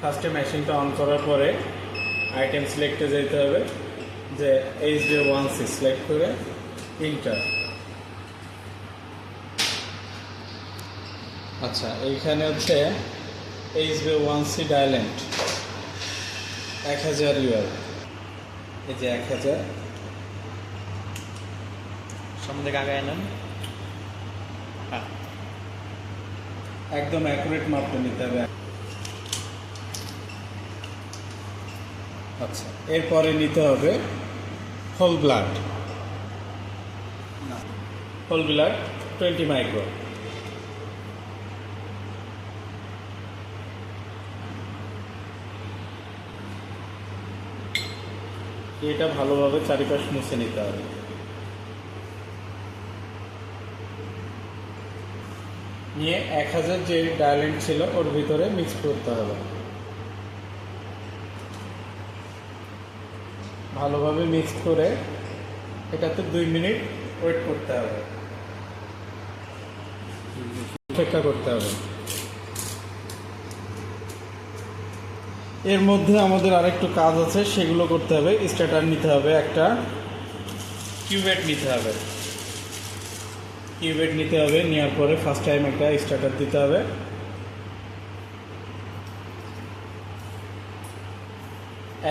ফার্স্টে মেশিনটা অন করার পরে আইটেম সিলেক্টে যেতে হবে, যে HbA1c সিলেক্ট করে ইন্টার। আচ্ছা, এইখানে হচ্ছে HbA1c ডায়ালেন্ট 1000 UL, এই যে 1000 সামনে থেকে আগে নেন। হ্যাঁ, একদম অ্যাকুরেট মাপটা নিতে হবে। আচ্ছা, এরপরে নিতে হবে হোল ব্লাড 20 মাইক্রো। এটা ভালোভাবে চারিপাশ মুছে নিতে হবে। নিয়ে 1000 যে ডায়ালেন্ট ছিল ওর ভিতরে মিক্স করতে হবে, ভালোভাবে মিক্স করে এটাতে 2 মিনিট ওয়েট করতে হবে, অপেক্ষা করতে হবে। এর মধ্যে আমাদের আরেকটু কাজ আছে, সেগুলো করতে হবে। স্টার্টার নিতে হবে, একটা কিউবেট নিতে হবে। কিউবেট নিতে হবে, নেওয়ার পরে ফার্স্ট টাইম একটা স্টার্টার দিতে হবে।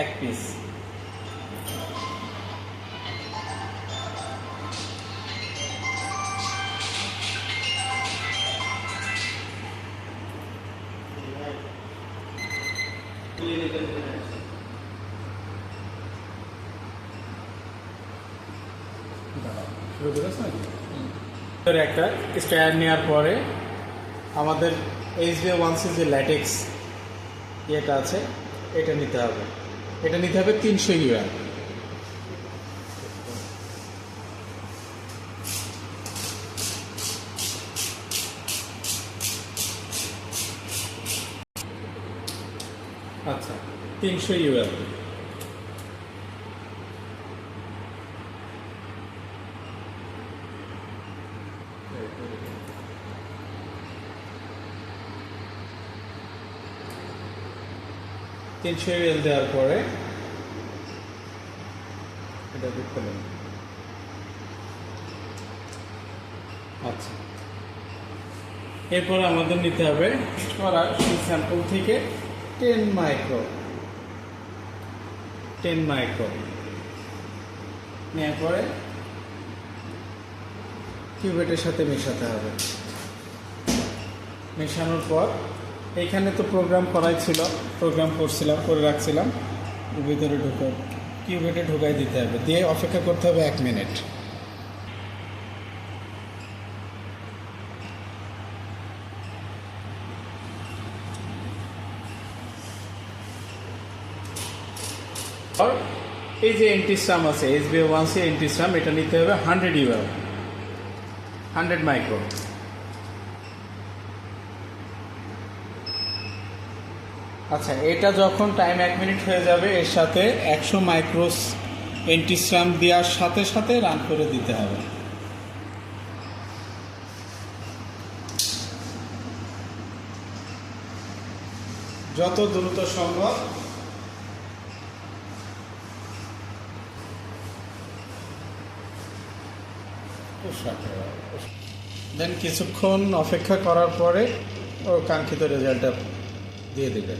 এক পিস। একটা স্টায়ার নেওয়ার পরে আমাদের HbA1c যে ল্যাটেক্স ইয়েটা আছে এটা নিতে হবে। এটা নিতে হবে 300 UL। আচ্ছা, 300 UL। দেওয়ার পরে এটা দেখতে পাবেন। আচ্ছা, এরপর আমাদের নিতে হবে করার সেই স্যাম্পল থেকে 10 মাইক্রো নেওয়ার পরে কিউবেটের সাথে মেশাতে হবে। মেশানোর পর এইখানে তো প্রোগ্রাম করাই ছিল, করে রাখছিলাম, ভিতরে কিউবেটে ঢোকাই দিতে হবে, দিয়ে অপেক্ষা করতে হবে 1 মিনিট। আর এই যে এন্টিস্ট্রাম আছে, HbA1c এন্টিস্ট্রাম, এটা নিতে হবে 100 UL, 100 মাইক্রো। আচ্ছা, এটা যখন টাইম 1 মিনিট হয়ে যাবে, এর সাথে 100 মাইক্রোস এন্টিস্ট্রাম দেওয়ার সাথে সাথে রান করে দিতে হবে। যত দ্রুত সম্ভব দেন কিছুক্ষণ অপেক্ষা করার পরে ও কাঙ্ক্ষিত রেজাল্টটা দিয়ে দেবে।